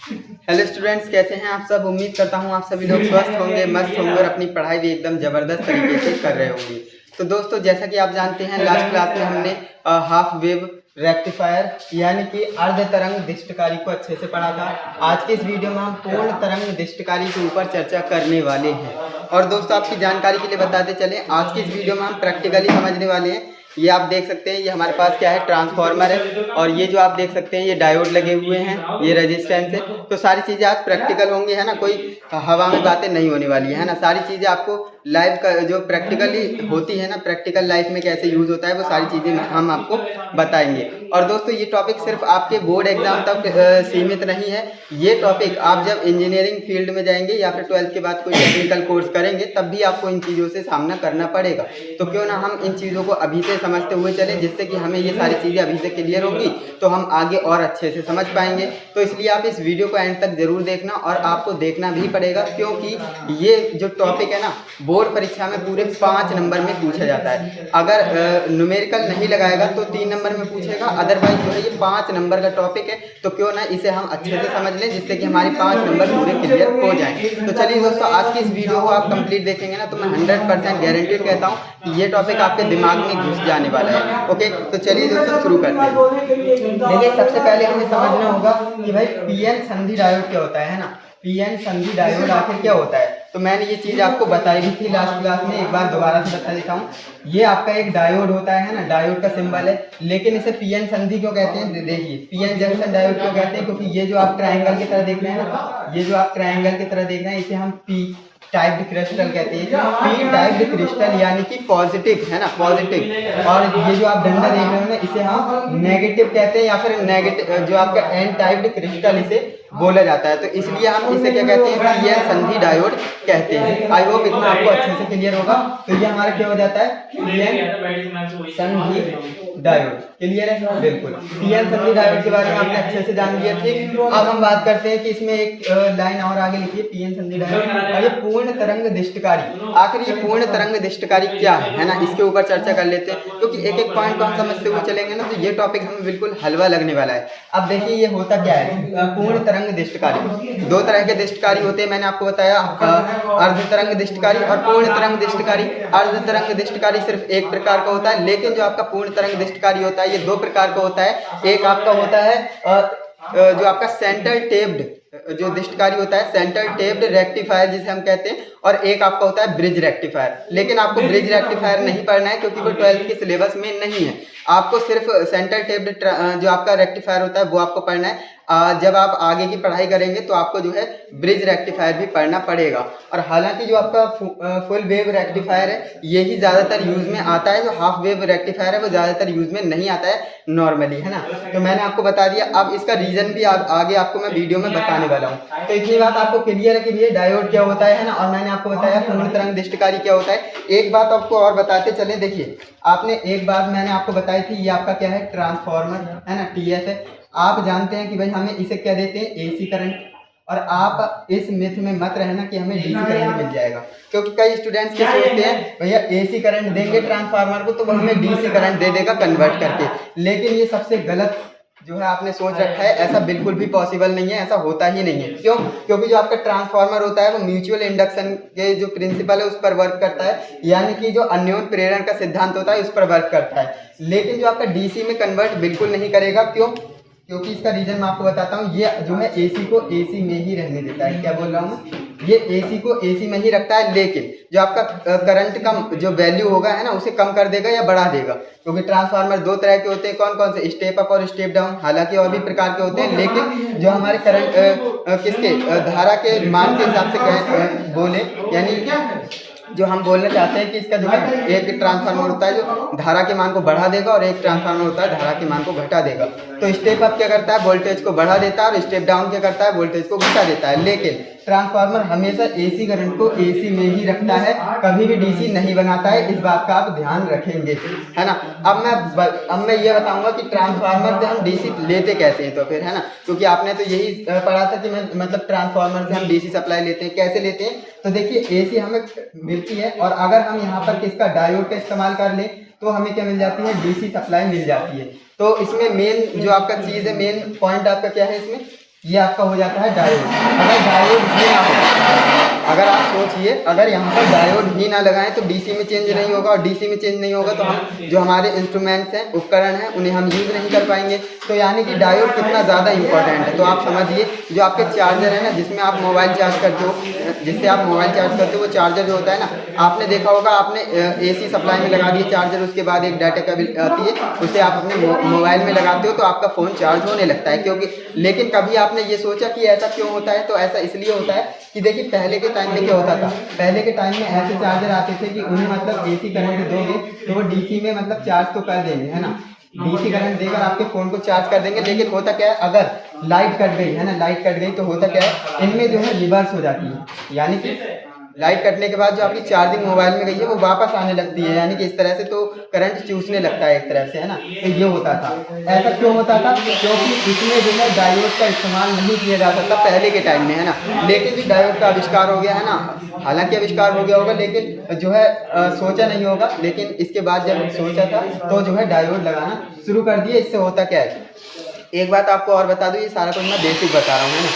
Hello students, कैसे हैं आप सब। उम्मीद करता हूं आप सभी लोग स्वस्थ होंगे, मस्त होंगे और अपनी पढ़ाई भी एकदम ज़बरदस्त तरीके से कर रहे होंगे। तो दोस्तों, जैसा कि आप जानते हैं, लास्ट क्लास में हमने हाफ वेव रेक्टिफायर यानी कि अर्ध तरंग दिष्टकारी को अच्छे से पढ़ा था। आज के इस वीडियो में हम पूर्ण तरंग दिष्टकारी के ऊपर चर्चा करने वाले हैं। और दोस्तों, आपकी जानकारी के लिए बताते चलें, आज के इस वीडियो में हम प्रैक्टिकली समझने वाले हैं। ये आप देख सकते हैं, ये हमारे पास क्या है, ट्रांसफार्मर है। और ये जो आप देख सकते हैं, ये डायोड लगे हुए हैं, ये रेजिस्टेंस है। तो सारी चीज़ें आज प्रैक्टिकल होंगी, है ना। कोई हवा में बातें नहीं होने वाली है ना। सारी चीज़ें आपको लाइव का जो प्रैक्टिकली होती है ना, प्रैक्टिकल लाइफ में कैसे यूज़ होता है, वो सारी चीज़ें हम आपको बताएंगे। और दोस्तों, ये टॉपिक सिर्फ आपके बोर्ड एग्जाम तक सीमित नहीं है। ये टॉपिक आप जब इंजीनियरिंग फील्ड में जाएंगे या फिर 12th के बाद कोई टेक्निकल कोर्स करेंगे, तब भी आपको इन चीज़ों से सामना करना पड़ेगा। तो क्यों ना हम इन चीज़ों को अभी से समझते हुए चलें, जिससे कि हमें ये सारी चीज़ें अभी से क्लियर होगी तो हम आगे और अच्छे से समझ पाएंगे। तो इसलिए आप इस वीडियो को एंड तक जरूर देखना, और आपको देखना भी पड़ेगा, क्योंकि ये जो टॉपिक है ना, बोर्ड परीक्षा में पूरे 5 नंबर में पूछा जाता है। अगर न्यूमेरिकल नहीं लगाएगा तो 3 नंबर में पूछेगा, अदरवाइज जो है ये 5 नंबर का टॉपिक है। तो क्यों ना इसे हम अच्छे से समझ लें, जिससे कि हमारे 5 नंबर पूरे क्लियर हो जाएं। तो चलिए दोस्तों, आज की इस वीडियो को आप कंप्लीट देखेंगे ना, तो मैं 100% गारंटीड कहता हूँ कि ये टॉपिक आपके दिमाग में घुस जाने वाला है। ओके, तो चलिए दोस्तों शुरू करते हैं। देखिए, सबसे पहले हमें समझना होगा कि भाई पीएन संधि डायोड क्या होता है ना। पीएन संधि डायोड आखिर क्या होता है। तो मैंने ये चीज़ आपको बताई भी थी लास्ट क्लास में, एक बार दोबारा से बता देता हूँ। ये आपका एक डायोड होता है ना, डायोड का सिंबल है, लेकिन इसे पीएन संधि क्यों कहते हैं। देखिए, पीएन जंक्शन डायोड क्यों कहते हैं, क्योंकि ये जो आप ट्रायंगल की तरह देख रहे हैं ना, ये जो आप ट्रायंगल की तरह देख रहे हैं, इसे हम पी टाइप्ड क्रिस्टल कहते हैं। पी टाइप्ड क्रिस्टल यानी कि पॉजिटिव, है ना, पॉजिटिव। और ये जो आप डंडा देख रहे हो ना, इसे हम नेगेटिव कहते हैं, या फिर नेगेटिव जो आपका एन टाइप्ड क्रिस्टल इसे बोला जाता है। तो इसलिए हम इसे क्या कहते हैं, पीएन संधि डायोड कहते हैं। आई होप इतना आपको अच्छे से क्लियर होगा। तो ये हमारा क्या हो जाता है, पीएन संधि डायोड। क्लियर है, बिल्कुल। पीएन संधि डायोड के बारे में आपने अच्छे से जान लिया। ठीक, अब हम बात करते हैं कि इसमें एक लाइन और आगे लिखिए, पीएन संधि डायोड और ये पूर्ण तरंग दिष्टकारी। आखिर ये पूर्ण तरंग दिष्टकारी क्या है ना, इसके ऊपर चर्चा कर लेते हैं, क्योंकि एक एक पॉइंट को हम समझते हुए चलेंगे ना, तो ये टॉपिक हमें बिल्कुल हलवा लगने वाला है। अब देखिए, ये होता क्या है, पूर्ण तरंग दिष्टकारी। 2 तरह के दिष्टकारी होते हैं, मैंने आपको बताया, अर्ध तरंग दिष्टकारी और पूर्ण तरंग दिष्टकारी। अर्ध तरंग दिष्टकारी सिर्फ एक प्रकार का होता है, लेकिन जो आपका पूर्ण तरंग दिष्टकारी होता है, ये 2 प्रकार का होता है। एक आपका होता है जो आपका सेंट्रल टेप्ड जो दिष्टकारी होता है, सेंट्रल टेप्ड रेक्टिफायर जिसे हम कहते हैं, और एक आपका होता है ब्रिज रेक्टिफायर। लेकिन आपको ब्रिज रेक्टिफायर नहीं पढ़ना है, क्योंकि वो 12th के सिलेबस में नहीं है। आपको सिर्फ सेंट्रल टेप्ड जो आपका रेक्टिफायर होता है वो आपको पढ़ना है। जब आप आगे की पढ़ाई करेंगे तो आपको जो है ब्रिज रेक्टिफायर भी पढ़ना पड़ेगा। और हालांकि जो आपका फुल वेव रेक्टिफायर है, यही ज़्यादातर यूज़ में आता है। जो हाफ वेव रेक्टिफायर है वो ज़्यादातर यूज़ में नहीं आता है नॉर्मली, है ना। तो मैंने आपको बता दिया। अब इसका रीज़न भी आगे आपको मैं वीडियो में बताने वाला हूँ। तो इतनी बात आपको क्लियर है कि ये डायोड क्या होता है ना, और मैंने आपको बताया पूर्ण तरंग दिष्टकारी क्या होता है। एक बात आपको और बताते चले। देखिए, आपने एक बात मैंने आपको बताई थी, ये आपका क्या है, ट्रांसफार्मर है ना, टीएस है। आप जानते हैं कि भाई हमें इसे क्या देते हैं, एसी करंट। और आप इस मिथ में मत रहना कि हमें डीसी करंट मिल जाएगा, क्योंकि कई स्टूडेंट्स क्या सोचते हैं, भैया एसी करंट देंगे ट्रांसफार्मर को तो वो हमें डीसी करंट दे देगा कन्वर्ट करके। लेकिन ये सबसे गलत जो है आपने सोच रखा है। ऐसा बिल्कुल भी पॉसिबल नहीं है, ऐसा होता ही नहीं है। क्यों? क्योंकि जो आपका ट्रांसफार्मर होता है वो म्यूचुअल इंडक्शन के जो प्रिंसिपल है उस पर वर्क करता है, यानी कि जो अन्योन प्रेरण का सिद्धांत होता है उस पर वर्क करता है। लेकिन जो आपका डीसी में कन्वर्ट बिल्कुल नहीं करेगा। क्यों? क्योंकि इसका रीजन मैं आपको बताता हूँ। ये जो है एसी को एसी में ही रहने देता है। क्या बोल रहा हूँ मैं, ये एसी को एसी में ही रखता है, लेकिन जो आपका करंट का जो वैल्यू होगा है ना, उसे कम कर देगा या बढ़ा देगा। क्योंकि ट्रांसफार्मर 2 तरह के होते हैं। कौन कौन से? स्टेप अप और स्टेप डाउन। हालांकि और भी प्रकार के होते हैं, लेकिन जो हमारे करंट किसके धारा के मान के हिसाब से बोले, यानी जो हम बोलना चाहते हैं कि इसका जो है, एक ट्रांसफार्मर होता है जो धारा के मान को बढ़ा देगा, और एक ट्रांसफार्मर होता है धारा के मान को घटा देगा। तो स्टेप अप क्या करता है, वोल्टेज को बढ़ा देता है, और स्टेप डाउन क्या करता है, वोल्टेज को घटा देता है। लेकिन ट्रांसफार्मर हमेशा एसी करंट को एसी में ही रखता है, कभी भी डीसी नहीं बनाता है। इस बात का आप ध्यान रखेंगे, है ना। अब मैं ये बताऊंगा कि ट्रांसफार्मर से हम डीसी लेते कैसे हैं, तो फिर, है ना, क्योंकि आपने तो यही पढ़ा था कि मतलब ट्रांसफार्मर से हम डीसी सप्लाई लेते हैं। कैसे लेते हैं? तो देखिए, एसी हमें मिलती है, और अगर हम यहाँ पर किसका, डायोड का इस्तेमाल कर लें तो हमें क्या मिल जाती है, डीसी सप्लाई मिल जाती है। तो इसमें मेन जो आपका चीज़ है, मेन पॉइंट आपका क्या है इसमें, ये आपका हो जाता है डायोड। अगर डायोड ही ना हो, अगर आप सोचिए, अगर यहाँ पर डायोड ही ना लगाएं तो डीसी में चेंज नहीं होगा, और डीसी में चेंज नहीं होगा तो हम जो हमारे इंस्ट्रूमेंट्स हैं, उपकरण हैं, उन्हें हम यूज़ नहीं कर पाएंगे। तो यानी कि डायोड कितना ज़्यादा इंपॉर्टेंट है। तो आप समझिए, जो आपके चार्जर है ना, जिसमें आप मोबाइल चार्ज करते हो, जिससे आप मोबाइल चार्ज करते हो, वो चार्जर जो होता है ना, आपने देखा होगा, आपने AC सप्लाई में लगा दिया चार्जर, उसके बाद एक डाटा केबल आती है, उसे आप अपने मोबाइल में लगाते हो तो आपका फ़ोन चार्ज होने लगता है। क्योंकि लेकिन कभी आपने ये सोचा कि ऐसा क्यों होता है? तो ऐसा इसलिए होता है कि देखिए, पहले के टाइम में क्या होता था, पहले के टाइम में ऐसे चार्जर आते थे कि उन्हें मतलब AC करंट दोगे तो वो DC में मतलब चार्ज तो कर देंगे, है ना, DC करंट देकर आपके फ़ोन को चार्ज कर देंगे। लेकिन होता क्या है, अगर लाइट कट गई है ना, लाइट कट गई तो होता क्या है, इनमें जो है रिवर्स हो जाती है। यानी कि लाइट कटने के बाद जो आपकी चार्जिंग मोबाइल में गई है वो वापस आने लगती है। यानी कि इस तरह से तो करंट चूसने लगता है एक तरह से, है ना। तो ये होता था। ऐसा क्यों होता था? क्योंकि इसमें जो है डायोड का इस्तेमाल नहीं किया जाता था पहले के टाइम में, है ना। लेकिन जो डायोड का आविष्कार हो गया है ना, हालांकि आविष्कार हो गया होगा लेकिन जो है सोचा नहीं होगा। लेकिन इसके बाद जब सोचा था तो जो है डायोड लगाना शुरू कर दिए। इससे होता क्या है, एक बात आपको और बता दूं, ये सारा कुछ मैं बेसिक बता रहा हूँ, है ना।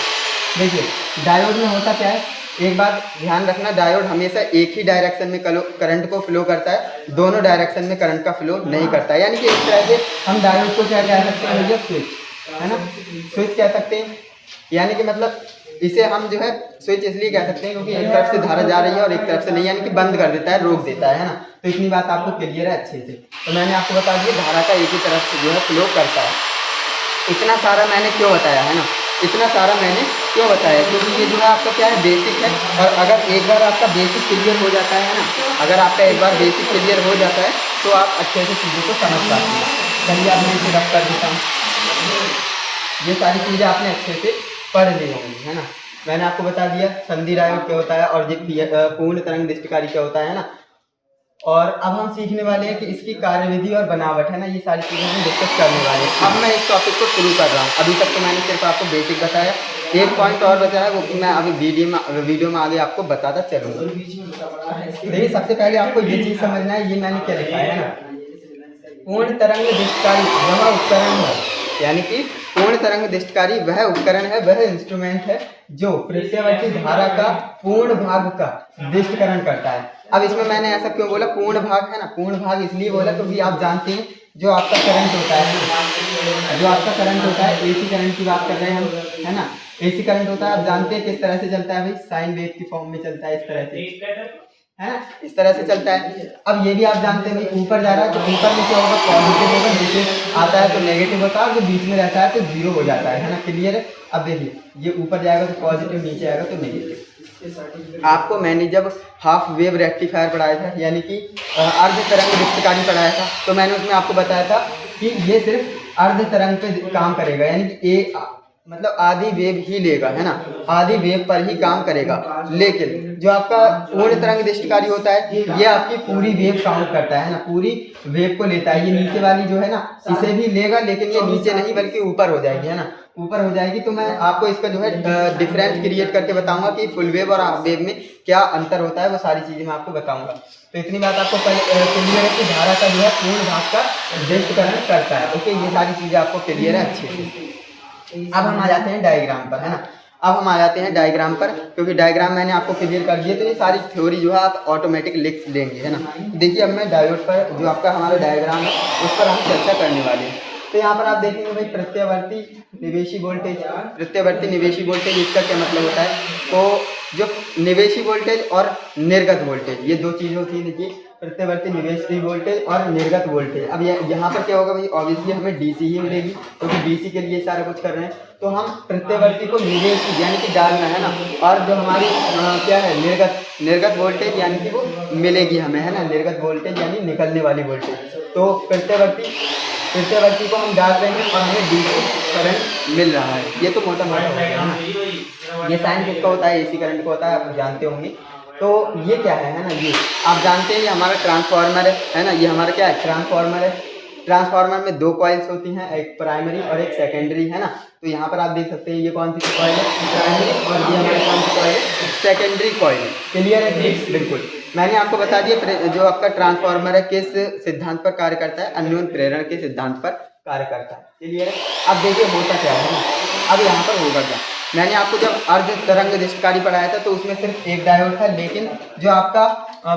देखिए, डायोड में होता क्या है, एक बात ध्यान रखना, डायोड हमेशा एक ही डायरेक्शन में करंट को फ्लो करता है, दोनों डायरेक्शन में करंट का फ्लो नहीं करता है। यानी कि एक तरह से हम डायोड को क्या कह सकते हैं भैया, स्विच, है ना, स्विच कह सकते हैं। यानी कि मतलब इसे हम जो है स्विच इसलिए कह सकते हैं क्योंकि एक तरफ से धारा जा रही है और एक तरफ से नहीं, यानी कि बंद कर देता है, रोक देता है ना। तो इतनी बात आपको क्लियर है अच्छे से। तो मैंने आपको बता दिया, धारा का एक ही तरफ से जो है फ्लो करता है। इतना सारा मैंने क्यों बताया, है ना, इतना सारा मैंने क्यों बताया, क्योंकि ये जो है आपका क्या है, बेसिक है। और अगर एक बार आपका बेसिक क्लियर हो जाता है ना, अगर आपका एक बार बेसिक क्लियर हो जाता है तो आप अच्छे से चीज़ों को समझ पाते हैं। चलिए अब मैं इसे रख कर देता हूँ। ये सारी चीज़ें आपने अच्छे से पढ़ ली होंगी, है ना। मैंने आपको बता दिया संधि डायोड क्या होता है और ये पूर्ण तरंग दृष्टिकारी क्या होता है ना। और अब हम सीखने वाले हैं कि इसकी कार्यविधि और बनावट, है ना, ये सारी चीज़ें हम डिस्कस करने वाले हैं। अब मैं इस टॉपिक को शुरू कर रहा हूँ। अभी तक तो मैंने सिर्फ आपको बेसिक बताया, एक पॉइंट और बचा है, वो मैं अभी वीडियो में आगे आपको बताता चलूँगा। देखिए, सबसे पहले आपको ये चीज़ समझना है, ये मैंने क्या लिखा है ना, पूर्ण तरंग दृष्टिकारी वह उपकरण है, यानी कि पूर्ण तरंग दृष्टिकारी वह उपकरण है, वह इंस्ट्रूमेंट है जो प्रत्यावर्ती धारा का पूर्ण भाग का दृष्टिकरण करता है। अब इसमें मैंने ऐसा क्यों बोला पूर्ण भाग, है ना, पूर्ण भाग इसलिए बोला क्योंकि आप जानते हैं जो आपका करंट होता है, जो आपका करंट होता है, AC करंट की बात कर रहे हैं हम, है ना। AC करंट होता है, आप जानते हैं किस तरह से चलता है भाई, साइन वेव की फॉर्म में चलता है, इस तरह से, है ना, इस तरह से चलता है। अब ये भी आप जानते हैं भाई, ऊपर जा रहा है तो ऊपर में क्या होगा, पॉजिटिव होगा, नीचे आता है तो नेगेटिव होता है, और जो बीच में रहता है तो जीरो हो जाता है ना। क्लियर है। अब देखिए, ये ऊपर जाएगा तो पॉजिटिव, नीचे आएगा तो नेगेटिव। आपको मैंने जब हाफ वेव रेक्टिफायर पढ़ाया था, यानी कि अर्ध तरंग दृष्टिकारी पढ़ाया था, तो मैंने उसमें आपको बताया था कि ये सिर्फ अर्ध तरंग पे काम करेगा, यानी कि मतलब आधी वेव ही लेगा, है ना, आधी वेव पर ही काम करेगा। लेकिन जो आपका पूर्ण तरंग दृष्टिकारी होता है, ये आपकी पूरी वेव काउंट करता है ना, पूरी वेव को लेता है। ये नीचे वाली जो है ना, इसे भी लेगा, लेकिन ये नीचे नहीं बल्कि ऊपर हो जाएगी, है ना, ऊपर हो जाएगी। तो मैं आपको इसका जो है डिफरेंस क्रिएट करके बताऊंगा कि फुल वेव और हाफ वेव में क्या अंतर होता है, वो सारी चीज़ें मैं आपको बताऊंगा। तो इतनी बात आपको क्लियर है कि धारा का जो है पूर्ण भाग का दृष्टिकरण करता है। ओके, ये सारी चीज़ें आपको क्लियर है अच्छे से। अब हम आ जाते हैं डायग्राम पर, है ना। अब हम आ जाते हैं डायग्राम पर, क्योंकि डायग्राम मैंने आपको क्लियर कर दिए तो ये सारी थ्योरी जो है आप ऑटोमेटिक लिख लेंगे, है ना। देखिए, अब मैं डायोड पर जो आपका हमारा डायग्राम है उस पर हम चर्चा करने वाले हैं। तो यहाँ पर आप देखेंगे भाई, प्रत्यावर्ती निवेशी वोल्टेज, प्रत्यावर्ती निवेशी वोल्टेज, इसका क्या मतलब होता है? तो जो निवेशी वोल्टेज और निर्गत वोल्टेज, ये दो चीज़ें होती है। देखिए, प्रत्यावर्ती निवेशी वोल्टेज और निर्गत वोल्टेज। अब यहाँ पर क्या होगा भाई, ऑब्वियसली हमें डीसी ही मिलेगी, क्योंकि डीसी के लिए सारा कुछ कर रहे हैं। तो हम प्रत्यावर्ती को निवेशी यानी कि डालना है ना, और जो हमारी क्या है, निर्गत वोल्टेज यानी कि वो मिलेगी हमें, है ना, निर्गत वोल्टेज यानी निकलने वाली वोल्टेज। तो प्रत्यावर्ती को हम डाल रहे हैं और हमें डीसी करंट मिल रहा है। ये तो मोटा मोटा होता है ना। ये साइन किसका होता है, AC करंट का होता है, आप जानते होंगे। तो ये क्या है ना, ये आप जानते हैं, ये हमारा ट्रांसफार्मर है ना, ये हमारा क्या है, ट्रांसफार्मर है। ट्रांसफार्मर में दो कॉइल्स होती हैं, एक प्राइमरी और एक सेकेंडरी, है ना। तो यहाँ पर आप देख सकते हैं ये कौन सी कॉइल है, प्राइमरी, और ये हमारी कौन सी कॉइल है, सेकेंडरी कॉइल। क्लियर है? बिल्कुल। मैंने आपको बता दिया जो आपका ट्रांसफार्मर है किस सिद्धांत पर कार्य करता है, अन्योन्य प्रेरण के सिद्धांत पर कार्य करता है। क्लियर है? अब देखिए होता क्या है ना, अब यहाँ पर होगा क्या, मैंने आपको जब अर्ध तरंग दृष्टकारी पढ़ाया था तो उसमें सिर्फ एक डायोड था, लेकिन जो आपका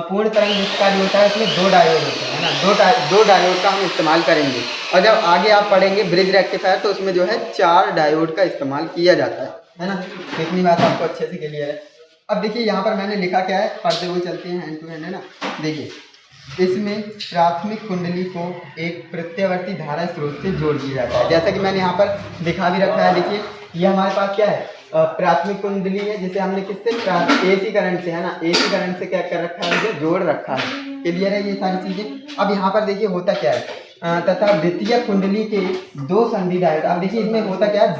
पूर्ण तरंग दृष्टकारी होता है उसमें दो डायोड होते हैं ना, दो डायोड का हम इस्तेमाल करेंगे। और जब आगे आप पढ़ेंगे ब्रिज रेक्टिफायर तो उसमें जो है 4 डायोड का इस्तेमाल किया जाता है ना। इतनी बात आपको अच्छे से क्लियर है। अब देखिए यहाँ पर मैंने लिखा क्या है, पढ़ते हुए चलते हैं हैंड टू हैंड, है ना। देखिए इसमें प्राथमिक कुंडली को एक प्रत्यावर्ती धारा स्रोत से जोड़ दिया जाता है, जैसा कि मैंने यहाँ पर दिखा भी रखा है। देखिए ये हमारे पास क्या है, प्राथमिक कुंडली है जिसे हमने किससे, AC करंट से, है ना, AC करंट से क्या कर रखा है, जोड़ रखा है। क्लियर है ये सारी चीजें। अब यहाँ पर देखिए होता क्या है, तथा द्वितीय कुंडली के 2 संधि डायोड। अब देखिए इसमें होता क्या है,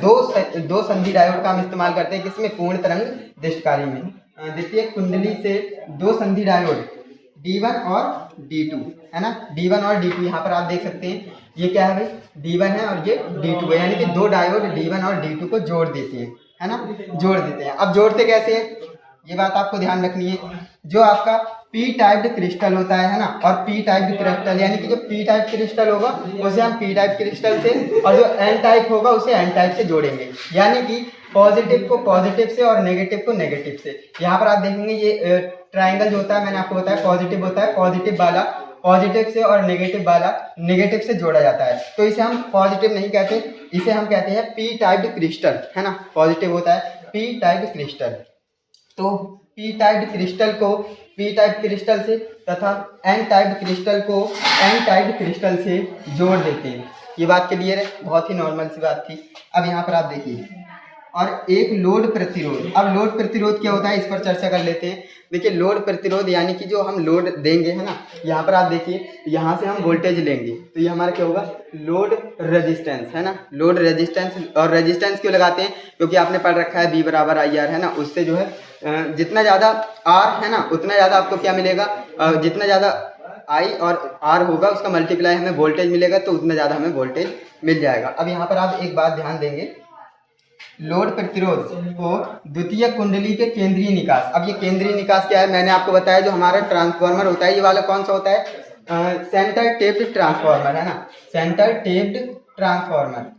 दो संधि डायोड का हम इस्तेमाल करते हैं किसमें, पूर्ण तरंग दृष्टकारी में। द्वितीय कुंडली से 2 संधि डायोड D1 और D2, है ना, D1 और D2 यहाँ पर आप देख सकते हैं। ये क्या है भाई, D1 है और ये D2 है, यानी कि 2 डायोड D1 और D2 को जोड़ देते हैं, है ना, जोड़ देते हैं। अब जोड़ते कैसे है, ये बात आपको ध्यान रखनी है। जो आपका P टाइप्ड क्रिस्टल होता है ना, और P टाइप्ड क्रिस्टल, यानी कि जो P टाइप क्रिस्टल होगा उसे हम P टाइप क्रिस्टल से, और जो N टाइप होगा उसे N टाइप से जोड़ेंगे, यानी कि पॉजिटिव को पॉजिटिव से और नेगेटिव को नेगेटिव से। यहाँ पर आप देखेंगे ये ट्राइंगल जो होता है, मैंने आपको बताया पॉजिटिव होता है, पॉजिटिव वाला पॉजिटिव से और नेगेटिव वाला नेगेटिव से जोड़ा जाता है। तो इसे हम पॉजिटिव नहीं कहते, इसे हम कहते हैं P टाइप्ड क्रिस्टल, है ना, पॉजिटिव होता है P टाइप्ड क्रिस्टल। तो P टाइप्ड क्रिस्टल को P टाइप क्रिस्टल से तथा N टाइप क्रिस्टल को N टाइप क्रिस्टल से जोड़ देते हैं। ये बात क्लियर है, बहुत ही नॉर्मल सी बात थी। अब यहाँ पर आप देखिए, और एक लोड प्रतिरोध। अब लोड प्रतिरोध क्या होता है, इस पर चर्चा कर लेते हैं। देखिए लोड प्रतिरोध यानी कि जो हम लोड देंगे, है ना, यहाँ पर आप देखिए यहाँ से हम वोल्टेज लेंगे तो ये हमारा क्या होगा, लोड रेजिस्टेंस, है ना, लोड रेजिस्टेंस। और रेजिस्टेंस क्यों लगाते हैं, क्योंकि आपने पढ़ रखा है V बराबर IR, है ना, उससे जो है जितना ज़्यादा R है ना उतना ज़्यादा आपको क्या मिलेगा, जितना ज़्यादा I और R होगा उसका मल्टीप्लाई हमें वोल्टेज मिलेगा, तो उतना ज़्यादा हमें वोल्टेज मिल जाएगा। अब यहाँ पर आप एक बात ध्यान देंगे, लोड प्रतिरोध को द्वितीय कुंडली के केंद्रीय निकास। अब ये केंद्रीय निकास क्या है, मैंने आपको बताया जो हमारा ट्रांसफार्मर होता है, ये वाला कौन सा होता है, सेंटर टेप्ड ट्रांसफार्मर, है ना, सेंटर टेप्ड ट्रांसफार्मर।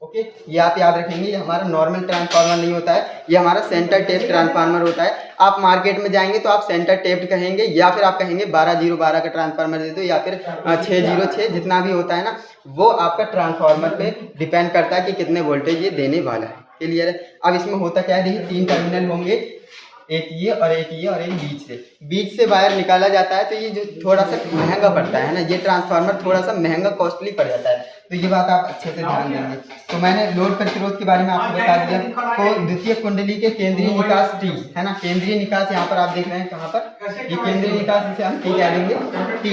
ओके, ये आप याद रखेंगे, ये हमारा नॉर्मल ट्रांसफार्मर नहीं होता है, ये हमारा सेंटर टेप्ड ट्रांसफार्मर होता है। आप मार्केट में जाएंगे तो आप सेंटर टेप्ड कहेंगे, या फिर आप कहेंगे 12012 का ट्रांसफार्मर दे दो, या फिर 606, जितना भी होता है ना, वो आपका ट्रांसफार्मर पे डिपेंड करता है कि कितने वोल्टेज ये देने वाला है। क्लियर है। अब इसमें होता क्या है, देखिए 3 टर्मिनल होंगे, एक ये और एक ये और एक बीच से वायर निकाला जाता है। तो ये जो थोड़ा सा महंगा पड़ता है ना, ये ट्रांसफार्मर थोड़ा सा महंगा कॉस्टली पड़ जाता है, तो ये बात आप अच्छे से ध्यान देंगे। तो मैंने लोड प्रतिरोध के बारे में आपको बता दिया। तो द्वितीय कुंडली के केंद्रीय निकास T, है ना, केंद्रीय निकास यहाँ पर आप देख रहे हैं कहाँ पर, ये केंद्रीय निकास, इसे हम T कह देंगे, T,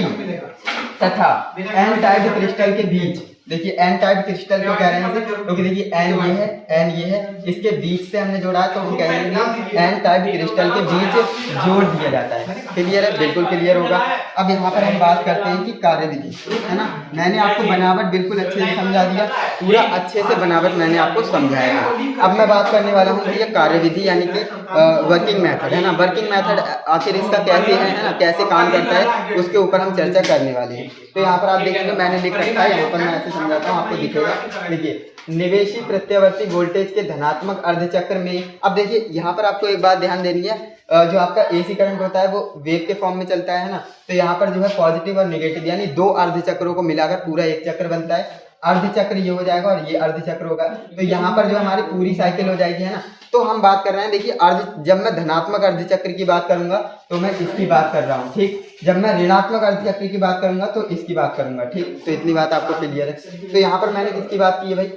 तथा N टाइप क्रिस्टल के बीच। देखिए N टाइप क्रिस्टल को कह रहे हैं क्योंकि देखिए N ये है, N ये है, इसके बीच से हमने जोड़ा है, तो हम कहेंगे N टाइप क्रिस्टल के बीच जोड़ दिया जाता है। क्लियर है, बिल्कुल क्लियर होगा। अब यहाँ पर हम बात करते हैं कि कार्यविधि, है ना, मैंने आपको बनावट बिल्कुल अच्छे से समझा दिया, पूरा अच्छे से बनावट मैंने आपको समझाया। अब मैं बात करने वाला हूँ ये कार्यविधि यानी कि वर्किंग मेथड, है ना, वर्किंग मेथड आखिर इसका कैसे है ना, कैसे काम करता है, उसके ऊपर हम चर्चा करने वाले हैं। तो यहाँ पर आप देखेंगे मैंने लिख रखा है, यहाँ पर मैं ऐसे समझाता हूँ, आपको दिखेगा। देखिए निवेशी प्रत्यावर्ती वोल्टेज के धनात्मक अर्धचक्र में, अब देखिए यहाँ पर आपको एक बात ध्यान देनी है, जो आपका AC करंट होता है वो वेव के फॉर्म में चलता है ना, तो यहाँ पर जो है पॉजिटिव और नेगेटिव यानी 2 अर्धचक्रों को मिलाकर पूरा एक चक्र बनता है। अर्धचक्र ये हो जाएगा और ये अर्धचक्र होगा, तो यहाँ पर जो हमारी पूरी साइकिल हो जाएगी, है ना। तो हम बात कर रहे हैं, देखिए जब मैं धनात्मक अर्धचक्र की बात करूंगा तो मैं इसकी बात कर रहा हूँ, ठीक। जब मैं ऋणात्मक अर्धचक्र की बात करूंगा तो इसकी बात करूंगा, ठीक। तो इतनी बात आपको क्लियर है। तो यहाँ पर मैंने किसकी बात की है भाई,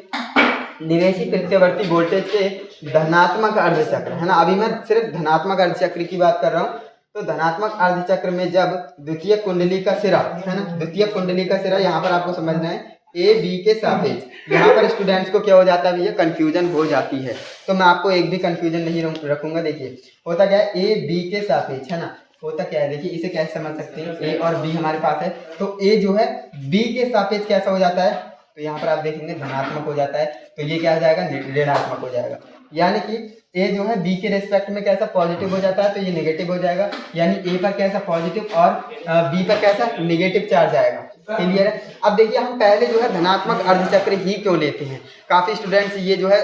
निवेशी प्रत्यावर्ती वोल्टेज के धनात्मक अर्धचक्र, है ना। अभी मैं सिर्फ धनात्मक अर्धचक्र की बात कर रहा हूँ। तो धनात्मक अर्धचक्र में जब द्वितीय कुंडली का सिरा, है ना, द्वितीय कुंडली का सिरा, यहाँ पर आपको समझना है A B के सापेक्ष। यहाँ पर स्टूडेंट्स को क्या हो जाता है भैया, कंफ्यूजन हो जाती है, तो मैं आपको एक भी कंफ्यूजन नहीं रखूंगा। देखिए होता क्या है, A B के सापेक्ष, है ना, होता क्या है, देखिए इसे कैसे समझ सकते हैं, A और B हमारे पास है, तो A जो है B के सापेक्ष कैसा हो जाता है, तो यहाँ पर आप देखेंगे धनात्मक हो जाता है, तो ये क्या हो जाएगा, ऋणात्मक हो जाएगा। यानी कि A जो है B के रेस्पेक्ट में कैसा पॉजिटिव हो जाता है, तो ये नेगेटिव हो जाएगा, यानी A पर कैसा पॉजिटिव और B पर कैसा नेगेटिव चार्ज आएगा। क्लियर है। अब देखिए हम पहले जो है धनात्मक अर्धचक्र ही क्यों लेते हैं। काफ़ी स्टूडेंट्स ये जो है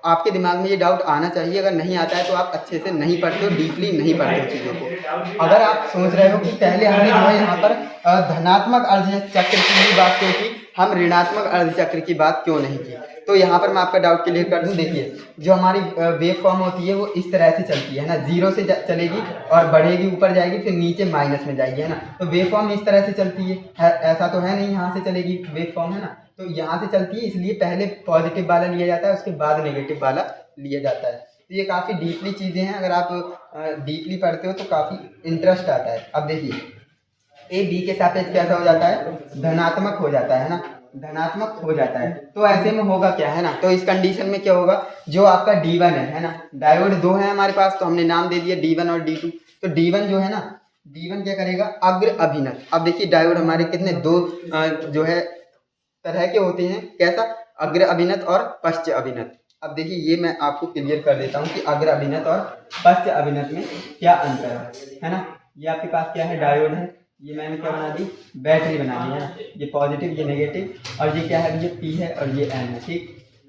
आपके दिमाग में ये डाउट आना चाहिए, अगर नहीं आता है तो आप अच्छे से नहीं पढ़ते हो, डीपली नहीं पढ़ते हो चीज़ों को। अगर आप सोच रहे हो कि पहले हमने जो है यहाँ पर धनात्मक अर्धचक्र की ही बात क्यों की, हम ऋणात्मक अर्धचक्र की बात क्यों नहीं की, तो यहाँ पर मैं आपका डाउट क्लियर कर दूँ। देखिए जो हमारी वेव फॉर्म होती है वो इस तरह से चलती है ना, जीरो से चलेगी और बढ़ेगी, ऊपर जाएगी, फिर नीचे माइनस में जाएगी, है ना। तो वेव फॉर्म इस तरह से चलती है, ऐसा तो है नहीं यहाँ से चलेगी वेव फॉर्म, है ना। तो यहाँ से चलती है, इसलिए पहले पॉजिटिव वाला लिया जाता है, उसके बाद नेगेटिव वाला लिया जाता है। तो ये काफ़ी डीपली चीज़ें हैं, अगर आप डीपली पढ़ते हो तो काफ़ी इंटरेस्ट आता है। अब देखिए ए बी के सापेक्ष कैसा हो जाता है, धनात्मक हो जाता है ना, धनात्मक हो जाता है। तो ऐसे में होगा क्या, है ना, तो इस कंडीशन में क्या होगा, जो आपका D1 है ना, डायोड दो है हमारे पास, तो हमने नाम दे दिया D1 और D2। तो D1 जो है ना, D1 क्या करेगा, अग्र अभिनत। अब देखिए डायोड हमारे कितने दो जो है तरह के होते हैं, कैसा, अग्र अभिनत और पश्च अभिनत। अब देखिए ये मैं आपको क्लियर कर देता हूँ कि अग्र अभिनत और पश्च अभिनत में क्या अंतर है ना। ये आपके पास क्या है, डायोड है, ये मैंने क्या बना दी, बैटरी बना दी है ना, ये पॉजिटिव ये नेगेटिव, और ये क्या है, ये P है और ये N है, ठीक।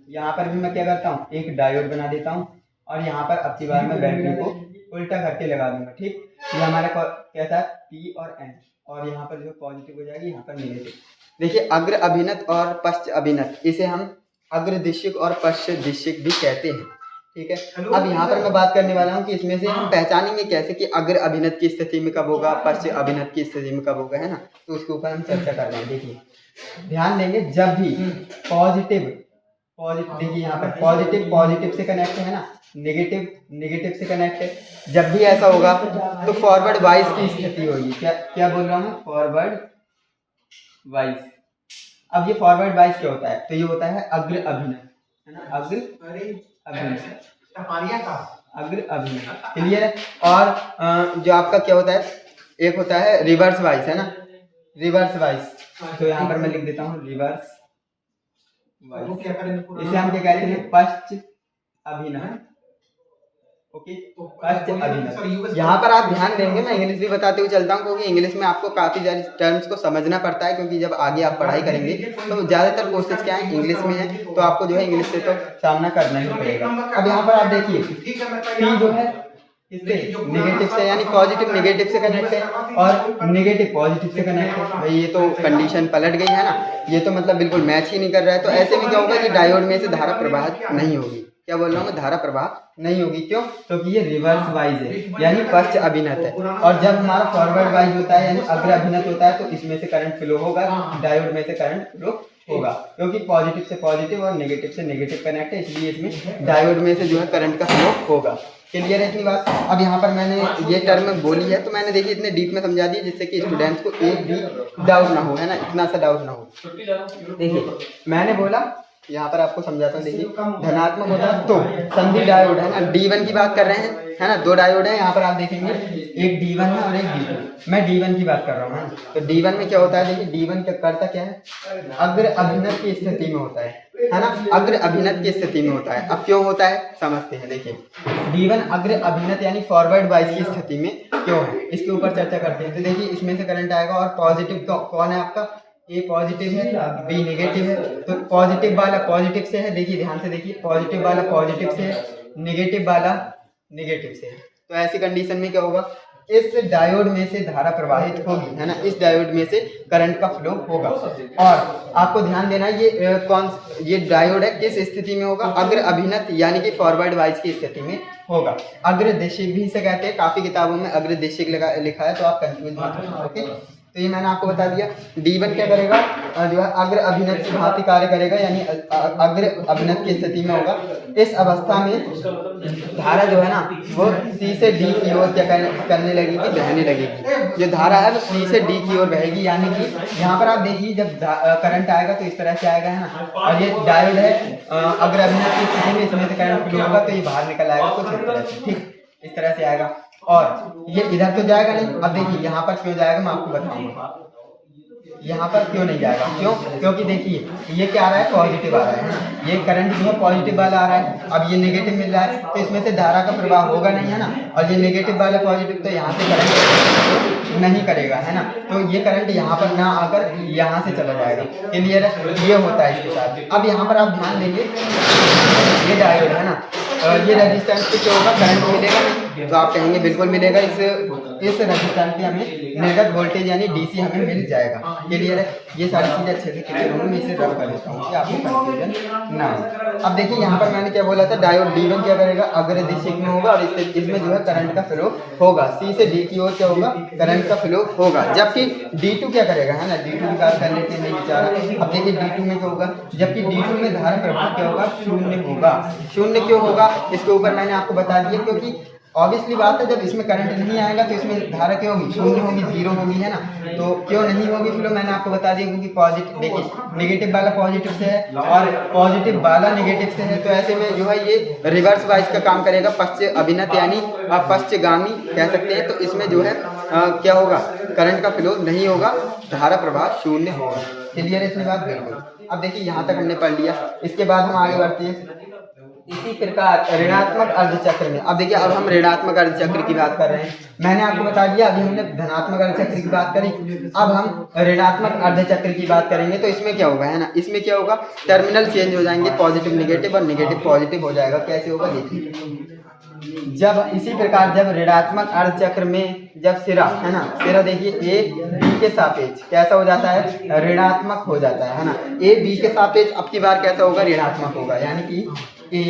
यहाँ पर भी मैं क्या करता हूँ, एक डायोड बना देता हूँ और यहाँ पर अब की बार मैं बैटरी को उल्टा करके लगा दूंगा, ठीक। ये हमारा कैसा है, P और N, और यहाँ पर जो पॉजिटिव हो जाएगी, यहाँ पर नेगेटिव। देखिए अग्र अभिनत और पश्च अभिनत, इसे हम अग्र दिश्यक और पश्च दिश्यक भी कहते हैं, ठीक है। अब यहाँ पर मैं बात करने वाला हूँ कि इसमें से हम पहचानेंगे कैसे कि अग्र अभिनत की स्थिति में कब होगा, पश्च अभिनत की स्थिति में कब होगा, है ना। तो उसके ऊपर हम चर्चा कर रहे हैं। देखिए ध्यान देंगे, जब भी पॉजिटिव देखिए यहाँ पर पॉजिटिव से कनेक्ट है ना, नेगेटिव से कनेक्ट है, जब भी ऐसा होगा तो फॉरवर्ड वाइज की स्थिति होगी। क्या बोल रहा हूँ, फॉरवर्ड वाइज। अब ये फॉरवर्ड वाइज क्या होता है, तो ये होता है अग्र अभिनत, है ना, अग्र अभिनत, क्लियर है। और जो आपका क्या होता है, एक होता है रिवर्स वाइज, है ना, रिवर्स वाइज। तो यहाँ पर मैं लिख देता हूँ रिवर्स वाइज, इसे हम क्या कहते हैं, पश्च अभिनत, ओके, पश्च अभिनत। यहाँ पर आप ध्यान देंगे, मैं इंग्लिश भी बताते हुए चलता हूँ, क्योंकि इंग्लिश में आपको काफ़ी सारी टर्म्स को समझना पड़ता है, क्योंकि जब आगे आप पढ़ाई करेंगे तो ज़्यादातर कोर्सेज क्या है, इंग्लिश में है, तो आपको जो है इंग्लिश से तो सामना करना ही पड़ेगा। अब यहाँ पर आप देखिए P जो है इससे नेगेटिव से, यानी पॉजिटिव नेगेटिव से कनेक्ट है और नेगेटिव पॉजिटिव से कनेक्ट है। भाई ये तो कंडीशन पलट गई है ना, ये तो मतलब बिल्कुल मैच ही नहीं कर रहा है। तो ऐसे में क्या होगा कि डायोड में से धारा प्रवाहित नहीं होगी। क्या बोल रहा हूँ मैं, धारा प्रवाह नहीं होगी, क्यों, क्योंकि ये रिवर्स वाइज है, यानी पश्च अभिनत है। और जब हमारा फॉरवर्ड वाइज होता है, यानी अग्र अभिनत होता है, तो इसमें से करंट फ्लो होगा, डायोड में से करंट फ्लो होगा, क्योंकि पॉजिटिव से पॉजिटिव और नेगेटिव से नेगेटिव कनेक्ट है, इसलिए इसमें डायोड में से जो है करंट का फ्लो होगा। क्लियर है इतनी बात। अब यहाँ पर मैंने ये टर्म बोली है, तो मैंने देखिए इतने डीप में समझा दी जिससे कि स्टूडेंट्स को एक भी डाउट ना हो, है ना, इतना सा डाउट ना हो। देखिए मैंने बोला, यहाँ पर आपको समझाता हूँ। देखिए धनात्मक होता है तो संधि डायोड है ना, D1 की बात कर रहे हैं, है ना, दो डायोड है यहाँ पर आप देखेंगे, एक D1 है और एक D2। मैं D1 की बात कर रहा हूँ, तो D1 में क्या होता है, देखिए D1 क्या करता क्या है, अग्र अभिनत की स्थिति में होता है ना, अग्र अभिनत की स्थिति में होता है। अब क्यों होता है समझते हैं। देखिए D1 अग्र अभिनत यानी फॉरवर्ड वाइज की स्थिति में क्यों है, इसके ऊपर चर्चा करते हैं। तो देखिए इसमें से करंट आएगा और पॉजिटिव कौन है आपका, ए पॉजिटिव है, बी नेगेटिव है। तो पॉजिटिव वाला पॉजिटिव से है, देखिए ध्यान से देखिए, पॉजिटिव वाला पॉजिटिव से है, नेगेटिव वाला नेगेटिव से है। तो ऐसी कंडीशन में क्या होगा, इस डायोड में से धारा प्रवाहित होगी, है ना, इस डायोड में से करंट का फ्लो होगा। और आपको ध्यान देना है ये डायोड है किस स्थिति में होगा, अग्र अभिनत यानी कि फॉरवर्ड वाइज की स्थिति में होगा। अग्र दिश्यक भी इसे कहते हैं, काफी किताबों में अग्र दिश्यक लिखा है, तो आप कंफ्यूज मत हो। ओके, तो ये मैंने आपको बता दिया। D1 क्या करेगा, जो है अग्र अभिनत की भांति कार्य करेगा, यानी अग्र अभिनत की स्थिति में होगा। इस अवस्था में धारा जो है ना वो C से D की ओर क्या करने लगेगी, बहने लगेगी। जो धारा है वो C से D की ओर बहेगी, यानी कि यहाँ पर आप देखिए जब करंट आएगा तो इस तरह से आएगा, है ना, और ये डायोड है अग्र अभिनत की स्थिति में, इसमें से करंट फ्लो होगा तो ये बाहर निकल आएगा कुछ इस तरह से, ठीक, इस तरह से आएगा। और ये इधर तो जाएगा नहीं। अब देखिए यहाँ पर क्यों जाएगा मैं आपको बताऊंगा। यहाँ पर क्यों नहीं जाएगा? क्यों? क्योंकि देखिए ये क्या आ रहा है, पॉजिटिव आ रहा है ना, ये करंट जो है पॉजिटिव वाला आ रहा है। अब ये नेगेटिव मिल रहा है तो इसमें से धारा का प्रवाह होगा नहीं, है ना, और ये नेगेटिव वाला पॉजिटिव तो यहाँ से करंट नहीं करेगा, है ना, तो ये करंट यहाँ पर ना आकर यहाँ से चला जाएगा। क्लियर है? ये होता है इसके साथ। अब यहाँ पर आप ध्यान देंगे, ये डायोड है ना, ये रेजिस्टेंस पे क्या होगा, करंट मिलेगा नहीं, तो आप कहेंगे बिल्कुल मिलेगा, इस रेजिस्टेंस पे हमें निर्गत वोल्टेज यानी डीसी हमें मिल जाएगा। क्लियर है? ये सारी चीज़ें अच्छे से क्लियर होंगी, मैं इसे रब कर देता हूँ कि आपको कंफ्यूजन ना हो। अब देखिए यहाँ पर मैंने क्या बोला था, डायोड D1 क्या करेगा, अग्र दिशा में होगा और इसमें जो है करंट का फ्लो होगा, C से D की ओर क्या होगा, करंट का फ्लो होगा। जबकि D2 क्या करेगा, है ना, D2 की बात कर लेते हैं, नहीं बेचारा। अब देखिए D2 में क्या होगा, जबकि D2 में धारा प्रवाह क्या होगा, शून्य होगा। शून्य क्यों होगा, इसके ऊपर मैंने आपको बता दिया, क्योंकि ऑब्वियसली बात है, जब इसमें करंट नहीं आएगा तो इसमें धारा क्या होगी, शून्य होगी, जीरो होगी, है ना। तो क्यों नहीं होगी फ्लो, मैंने आपको बता दिया, क्योंकि पॉजिटिव, देखिए नेगेटिव वाला पॉजिटिव से है और पॉजिटिव वाला नेगेटिव से है, तो ऐसे में जो है ये रिवर्स वाइज का काम करेगा, पश्च अभिनत यानी पश्चगामी कह सकते हैं। तो इसमें जो है क्या होगा, करंट का फ्लो नहीं होगा, धारा प्रवाह शून्य होगा। क्लियर है इसमें बात? बिल्कुल। अब देखिए यहाँ तक हमने पढ़ लिया, इसके बाद हम आगे बढ़ते हैं। इसी प्रकार ऋणात्मक अर्धचक्र में, अब देखिए अब हम ऋणात्मक अर्धचक्र की बात कर रहे हैं। मैंने आपको बता दिया, अभी हमने धनात्मक अर्धचक्र की बात करी, अब हम ऋणात्मक अर्धचक्र की बात करेंगे। तो इसमें क्या होगा, है ना, इसमें क्या होगा, टर्मिनल चेंज हो जाएंगे, पॉजिटिव नेगेटिव और नेगेटिव पॉजिटिव हो जाएगा। कैसे होगा देखिए, जब इसी प्रकार जब ऋणात्मक अर्धचक्र में जब सिरा, है ना, सिरा देखिए ए बी के सापेक्ष कैसा हो जाता है, ऋणात्मक हो जाता है ना, ए बी के सापेक्ष अब की बार कैसा होगा, ऋणात्मक होगा, यानी कि ए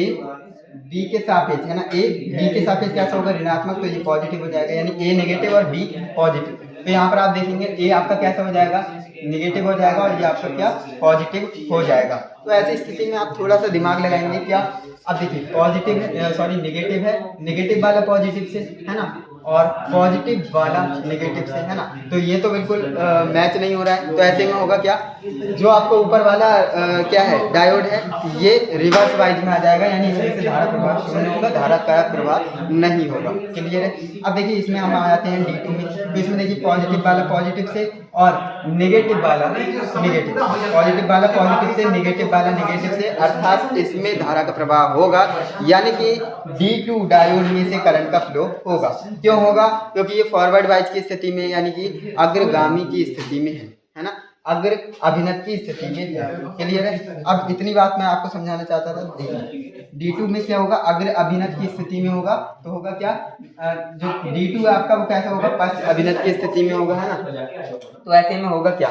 बी के सापेक्ष, है ना, ए बी के सापेक्ष कैसा होगा, ऋणात्मक, तो ये पॉजिटिव हो जाएगा, यानी ए नेगेटिव और बी पॉजिटिव। तो यहाँ पर आप देखेंगे ए आपका कैसा हो जाएगा, नेगेटिव हो जाएगा, और ये आपका क्या, पॉजिटिव हो जाएगा। तो ऐसी स्थिति में आप थोड़ा सा दिमाग लगाएंगे क्या, अब देखिए पॉजिटिव है, सॉरी नेगेटिव है, नेगेटिव वाला पॉजिटिव से, है ना, और पॉजिटिव वाला नेगेटिव से, है ना, तो ये तो बिल्कुल मैच नहीं हो रहा है। तो ऐसे में होगा क्या, जो आपको ऊपर वाला क्या है, डायोड है, ये रिवर्स वाइज में आ जाएगा, यानी इसमें से धारा प्रवाह शून्य होगा, धारा का प्रवाह नहीं होगा। क्लियर है? अब देखिए इसमें हम आ जाते हैं D2 में, तो इसमें देखिए पॉजिटिव वाला पॉजिटिव से और नेगेटिव वाला नेगेटिव, पॉजिटिव वाला पॉजिटिव से, नेगेटिव वाला नेगेटिव से, अर्थात इसमें धारा का प्रवाह होगा, यानी कि D2 डायोड में से करंट का फ्लो होगा। क्यों होगा, क्योंकि ये फॉरवर्ड वाइज की स्थिति में, यानी कि अग्रगामी की स्थिति में है ना, अग्र अभिनत की स्थिति में है। क्लियर है? अब इतनी बात मैं आपको समझाना चाहता था। देखिए D2 में क्या होगा, अग्र अभिनत की स्थिति में होगा, तो होगा क्या, जो D2 है आपका वो कैसा होगा, पश्च अभिनत की स्थिति में होगा, है ना। तो ऐसे में होगा क्या,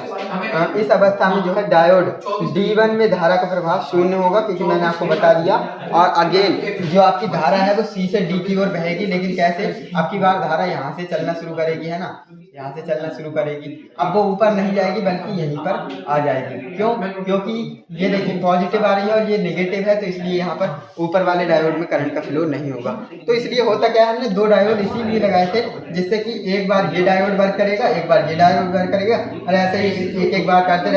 इस अवस्था में जो है डायोड D1 में धारा का प्रवाह शून्य होगा, क्योंकि मैंने आपको बता दिया। और अगेन जो आपकी धारा है वो C से D की ओर बहेगी, लेकिन कैसे, आपकी बार धारा यहाँ से चलना शुरू करेगी, है ना, यहाँ से चलना शुरू करेगी। अब वो ऊपर नहीं जाएगी बल्कि यहीं पर आ जाएगी। क्यों? क्योंकि ये देखिए पॉजिटिव आ रही है और ये नेगेटिव है, तो इसलिए यहाँ पर ऊपर वाले डायोड में करंट का फ्लो नहीं होगा। तो इसलिए होता क्या है, हमने दो डायोड इसीलिए लगाए थे, जिससे कि एक बार ये डायोड वर्क करेगा, एक बार ये डायोड वर्क करेगा, और ऐसे ही एक एक बार करते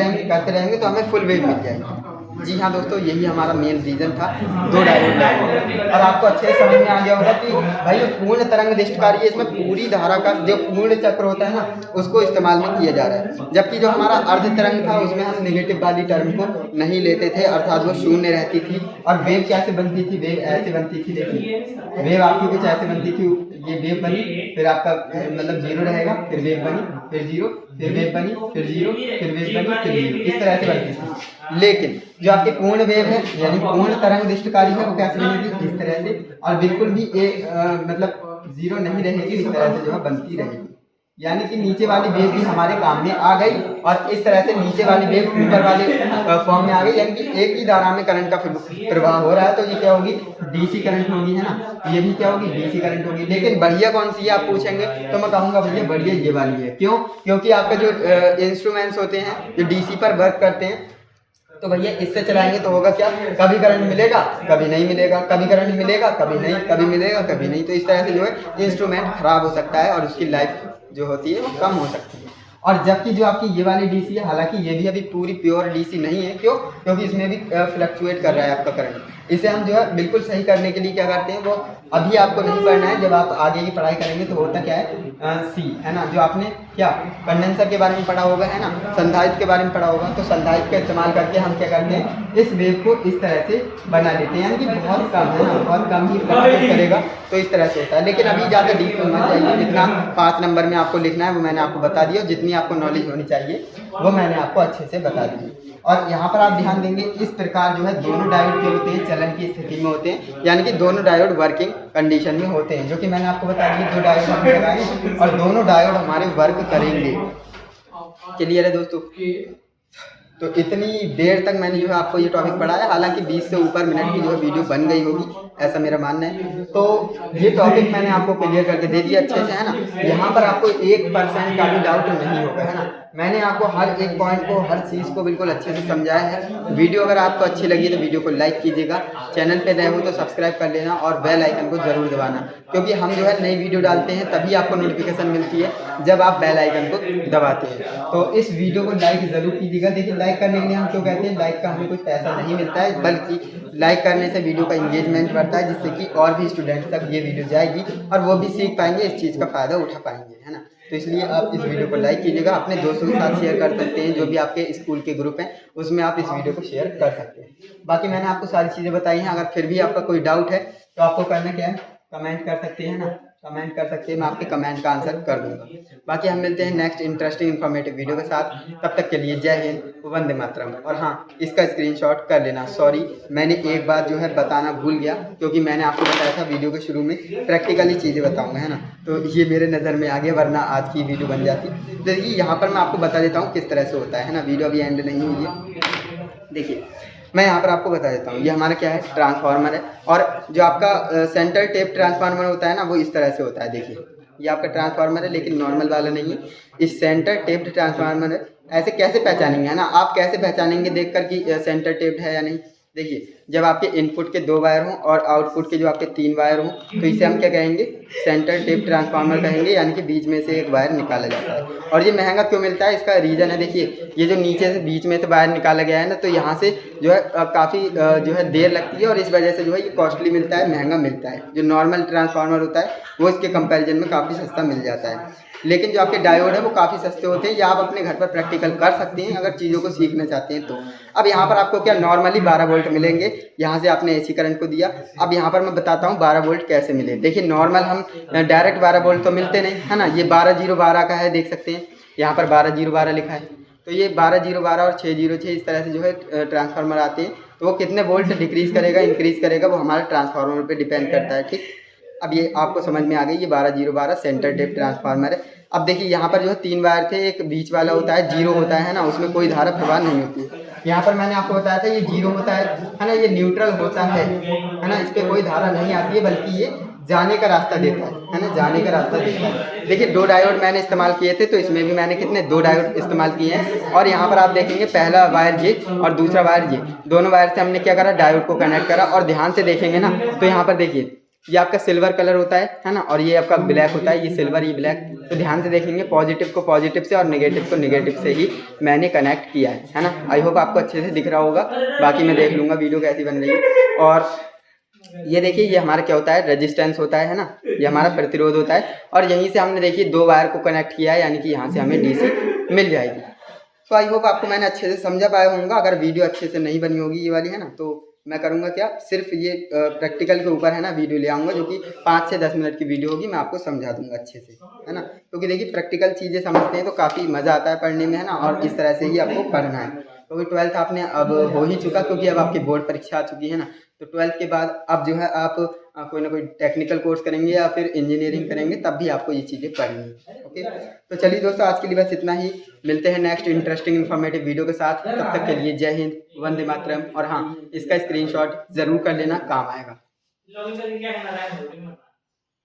रहेंगे तो हमें फुल वेव मिल जाएगी। जी हाँ दोस्तों, यही हमारा मेन रीज़न था, दो डायोड लगाने। और आपको अच्छे से समझ में आ गया होगा कि भाई पूर्ण तरंग निष्ठकारी है, इसमें पूरी धारा का जो पूर्ण चक्र होता है ना, उसको इस्तेमाल में किया जा रहा है। जबकि जो हमारा अर्ध तरंग था उसमें हम नेगेटिव वाली टर्म को नहीं लेते थे, अर्थात वो शून्य रहती थी। और वेव कैसे बनती थी, वेव ऐसे बनती थी, देखिए वेव आपकी कुछ ऐसे बनती थी, ये वेव बनी, फिर आपका मतलब जीरो रहेगा, फिर वेव बनी, फिर जीरो, फिर वेव बनी, फिर जीरो, फिर वेव बनी, फिर जीरो, इस तरह से बनती थी। लेकिन जो आपकी पूर्ण वेव है यानी पूर्ण तरंग निष्ठकारी है, वो कैसे बनेगी, इस तरह से, और बिल्कुल भी मतलब जीरो नहीं रहेगी, इस तरह से जो है बनती रहेगी। यानी कि नीचे वाली वेव भी हमारे काम में आ गई, और इस तरह से नीचे वाली वेव ऊपर वाले फॉर्म में आ गई, यानी कि एक ही धारा में करंट का प्रवाह हो रहा है। तो ये क्या होगी, डीसी करंट होगी, है ना, ये भी क्या होगी, डीसी करंट होगी। लेकिन बढ़िया कौन सी है आप पूछेंगे, तो मैं कहूँगा भैया बढ़िया ये वाली है। क्यों? क्योंकि आपके जो इंस्ट्रूमेंट्स होते हैं जो डीसी पर वर्क करते हैं, तो भैया इससे चलाएंगे तो होगा क्या, कभी करंट मिलेगा, कभी नहीं मिलेगा, कभी करंट मिलेगा, कभी नहीं, कभी मिलेगा, कभी नहीं। तो इस तरह से जो है इंस्ट्रूमेंट खराब हो सकता है और उसकी लाइफ जो होती है वो कम हो सकती है। और जबकि जो आपकी ये वाली डीसी है, हालांकि ये भी अभी पूरी प्योर डीसी नहीं है। क्यों? क्योंकि इसमें भी फ्लक्चुएट कर रहा है आपका करंट। इसे हम जो है बिल्कुल सही करने के लिए क्या करते हैं, वो अभी आपको नहीं पढ़ना है, जब आप आगे की पढ़ाई करेंगे तो होता क्या है सी है ना, जो आपने क्या कंडेंसर के बारे में पढ़ा होगा है ना, संधारित्र के बारे में पढ़ा होगा, तो संधारित्र का इस्तेमाल करके हम क्या करते हैं, इस वेव को इस तरह से बना लेते हैं, यानी कि बहुत कम है ना, बहुत कम ही फ्लक्चुएट करेगा तो इस तरह से होता है। लेकिन अभी ज़्यादा डीप में मत जाइए, जितना 5 नंबर में आपको लिखना है वो मैंने आपको बता दिया, जितनी आपको नॉलेज होनी चाहिए वो मैंने आपको अच्छे से बता दी। और यहाँ पर आप ध्यान देंगे इस प्रकार जो है दोनों डायोड के होते हैं चलन की स्थिति में होते हैं, यानी कि दोनों डायोड वर्किंग कंडीशन में होते हैं, जो कि मैंने आपको बता दिया 2 डायोड हमने लगाए और दोनों डायोड हमारे वर्क करेंगे। क्लियर है दोस्तों? तो इतनी देर तक मैंने जो है आपको ये टॉपिक पढ़ाया, हालांकि 20 से ऊपर मिनट की जो है वीडियो बन गई होगी, ऐसा मेरा मानना है। तो ये टॉपिक मैंने आपको क्लियर करके दे दिया अच्छे से, है ना। यहाँ पर आपको 1% का भी डाउट नहीं होगा, है ना। मैंने आपको हर एक पॉइंट को, हर चीज़ को बिल्कुल अच्छे से समझाया है। वीडियो अगर आपको अच्छी लगी तो वीडियो को लाइक कीजिएगा, चैनल पे नए हो तो सब्सक्राइब कर लेना और बेल आइकन को जरूर दबाना, क्योंकि हम जो है नई वीडियो डालते हैं तभी आपको नोटिफिकेशन मिलती है जब आप बेल आइकन को दबाते हैं। तो इस वीडियो को लाइक ज़रूर कीजिएगा। देखिए लाइक करने के लिए हम क्यों कहते हैं, लाइक का हमें कोई पैसा नहीं मिलता है, बल्कि लाइक करने से वीडियो का इंगेजमेंट बढ़ता है, जिससे कि और भी स्टूडेंट्स तक ये वीडियो जाएगी और वो भी सीख पाएंगे, इस चीज़ का फ़ायदा उठा पाएंगे, है ना। तो इसलिए आप इस वीडियो को लाइक कीजिएगा, अपने दोस्तों के साथ शेयर कर सकते हैं, जो भी आपके स्कूल के ग्रुप हैं उसमें आप इस वीडियो को शेयर कर सकते हैं। बाकी मैंने आपको सारी चीज़ें बताई हैं, अगर फिर भी आपका कोई डाउट है तो आपको करना क्या है, कमेंट कर सकते हैं ना, कमेंट कर सकते हैं, मैं आपके कमेंट का आंसर कर दूंगा। बाकी हम मिलते हैं नेक्स्ट इंटरेस्टिंग इन्फॉर्मेटिव वीडियो के साथ, तब तक के लिए जय हिंद, वंदे मातरम। और हाँ, इसका स्क्रीनशॉट कर लेना। सॉरी, मैंने एक बात जो है बताना भूल गया, क्योंकि मैंने आपको बताया था वीडियो के शुरू में प्रैक्टिकली चीज़ें बताऊँगा, है ना। तो ये मेरे नज़र में आ गया, वरना आज की वीडियो बन जाती। तो देखिए यहाँ पर मैं आपको बता देता हूँ किस तरह से होता है ना, वीडियो अभी एंड नहीं हुई है। देखिए मैं यहाँ पर आपको बता देता हूँ, ये हमारा क्या है, ट्रांसफार्मर है, और जो आपका सेंटर टेप ट्रांसफार्मर होता है ना, वो इस तरह से होता है। देखिए ये आपका ट्रांसफार्मर है, लेकिन नॉर्मल वाला नहीं है, इस सेंटर टेप्ड ट्रांसफार्मर है। ऐसे कैसे पहचानेंगे, है ना, आप कैसे पहचानेंगे देखकर कि सेंटर टेप्ड है या नहीं। देखिए जब आपके इनपुट के 2 वायर हों और आउटपुट के जो आपके 3 वायर हों, तो इसे हम क्या कहेंगे, सेंटर टेप ट्रांसफार्मर कहेंगे, यानी कि बीच में से एक वायर निकाला जाता है। और ये महंगा क्यों मिलता है, इसका रीज़न है, देखिए ये जो नीचे से बीच में से वायर निकाला गया है ना, तो यहाँ से जो है काफ़ी जो है देर लगती है, और इस वजह से जो है ये कॉस्टली मिलता है, महंगा मिलता है। जो नॉर्मल ट्रांसफार्मर होता है वो इसके कंपैरिजन में काफ़ी सस्ता मिल जाता है। लेकिन जो आपके डायोड है वो काफ़ी सस्ते होते हैं, या आप अपने घर पर प्रैक्टिकल कर सकते हैं अगर चीज़ों को सीखना चाहते हैं तो। अब यहाँ पर आपको क्या नॉर्मली 12 वोल्ट मिलेंगे, यहाँ से आपने एसी करंट को दिया। अब यहाँ पर मैं बताता हूँ 12 वोल्ट कैसे मिले। देखिए नॉर्मल हम डायरेक्ट 12 वोल्ट तो मिलते नहीं, है ना। ये 12-0-12 का है, देख सकते हैं यहाँ पर 12-0-12 लिखा है। तो ये 12-0-12 और 6-0-6 इस तरह से जो है ट्रांसफार्मर आते हैं। तो वो कितने वोल्ट डिक्रीज़ करेगा, इंक्रीज़ करेगा, वो हमारे ट्रांसफार्मर पर डिपेंड करता है, ठीक। अब ये आपको समझ में आ गई, ये 12-0-12 सेंटर टेप ट्रांसफार्मर है। अब देखिए यहाँ पर जो है 3 वायर थे, एक बीच वाला होता है, 0 होता है ना, उसमें कोई धारा प्रवाह नहीं होती है। यहाँ पर मैंने आपको बताया था ये 0 होता है ना, ये न्यूट्रल होता है ना, इस पर कोई धारा नहीं आती है, बल्कि ये जाने का रास्ता देता है ना, जाने का रास्ता देता है। देखिए 2 डायोड मैंने इस्तेमाल किए थे, तो इसमें भी मैंने कितने 2 डायोड इस्तेमाल किए हैं। और यहाँ पर आप देखेंगे पहला वायर ये और दूसरा वायर ये, दोनों वायर से हमने क्या करा, डायोड को कनेक्ट करा। और ध्यान से देखेंगे ना, तो यहाँ पर देखिए ये आपका सिल्वर कलर होता है ना, और ये आपका ब्लैक होता है, ये सिल्वर ये ब्लैक। तो ध्यान से देखेंगे पॉजिटिव को पॉजिटिव से और नेगेटिव को नेगेटिव से ही मैंने कनेक्ट किया है ना। आई होप आपको अच्छे से दिख रहा होगा, बाकी मैं देख लूँगा वीडियो कैसी बन रही है। और ये देखिए ये हमारा क्या होता है, रेजिस्टेंस होता है ना, ये हमारा प्रतिरोध होता है। और यहीं से हमने देखिए 2 वायर को कनेक्ट किया है, यानी कि यहाँ से हमें डीसी मिल जाएगी। तो आई होप आपको मैंने अच्छे से समझा पाया होऊंगा। अगर वीडियो अच्छे से नहीं बनी होगी ये वाली, है ना, तो मैं करूँगा क्या, सिर्फ ये प्रैक्टिकल के ऊपर है ना वीडियो ले आऊँगा, जो कि 5 से 10 मिनट की वीडियो होगी, मैं आपको समझा दूँगा अच्छे से, है ना। क्योंकि देखिए प्रैक्टिकल चीज़ें समझते हैं तो काफ़ी मज़ा आता है पढ़ने में, है ना, और इस तरह से ही आपको पढ़ना है। क्योंकि 12th आपने अब हो ही चुका, क्योंकि अब आपकी बोर्ड परीक्षा आ चुकी है ना। तो 12th के बाद अब जो है आप कोई ना कोई टेक्निकल कोर्स करेंगे या फिर इंजीनियरिंग करेंगे, तब भी आपको ये चीज़ें पढ़नी। ओके, तो चलिए दोस्तों आज के लिए बस इतना ही। मिलते हैं नेक्स्ट इंटरेस्टिंग इन्फॉर्मेटिव वीडियो के साथ, तब तक के लिए जय हिंद, वंदे मातरम। और हाँ, इसका स्क्रीनशॉट ज़रूर कर लेना, काम आएगा।